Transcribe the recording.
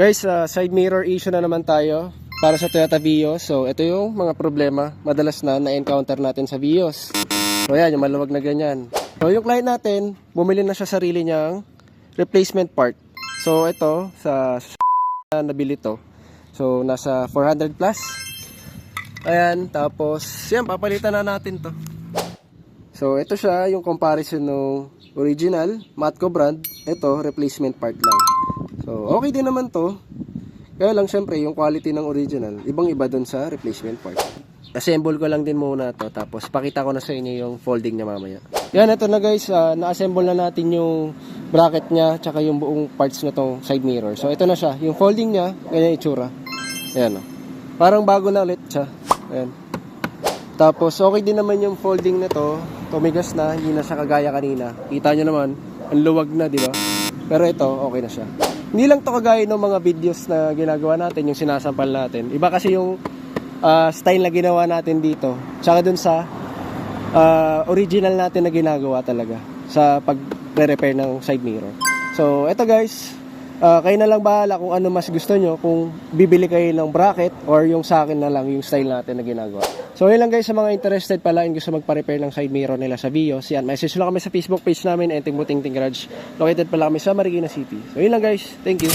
Guys, side mirror issue na naman tayo para sa Toyota Vios. So, ito yung mga problema madalas na-encounter natin sa Vios. So, yan, yung maluwag na ganyan. So, yung client natin, bumili na siya sarili niyang replacement part. So, ito, sa nabili to. So, nasa 400 plus. Ayan, tapos, yan, papalitan na natin to. So, ito siya, yung comparison ng original, Matco brand. Ito, replacement part lang. So, okay din naman to. Kaya lang, syempre, yung quality ng original, ibang-iba dun sa replacement part. Assemble ko lang din muna to. Tapos, pakita ko na sa inyo yung folding niya mamaya. Yan, ito na guys. Na-assemble na natin yung bracket niya, tsaka yung buong parts na tong side mirror. So, ito na siya. Yung folding niya, ganyan itsura. Ayan, oh. Parang bago na ulit siya. Ayan. Tapos, okay din naman yung folding na to. Tumigas na, hindi na siya kagaya kanina. Kita nyo naman, ang luwag na, di ba? Pero ito, okay na siya. Hindi lang to kagaya ng mga videos na ginagawa natin, yung sinasampal natin. Iba kasi yung style na ginawa natin dito. Tsaka dun sa original natin na ginagawa talaga sa pag-repair ng side mirror. So, eto guys, kayo na lang bahala kung ano mas gusto nyo, kung bibili kayo ng bracket or yung sa akin na lang yung style natin na ginagawa. So, yun lang guys, sa mga interested pala and gusto magpa-repair ng side mirror nila sa Vios, yan, message lang kami sa Facebook page namin, Enting Buting Garage. Located pala kami sa Marikina City. So, yun lang guys, thank you.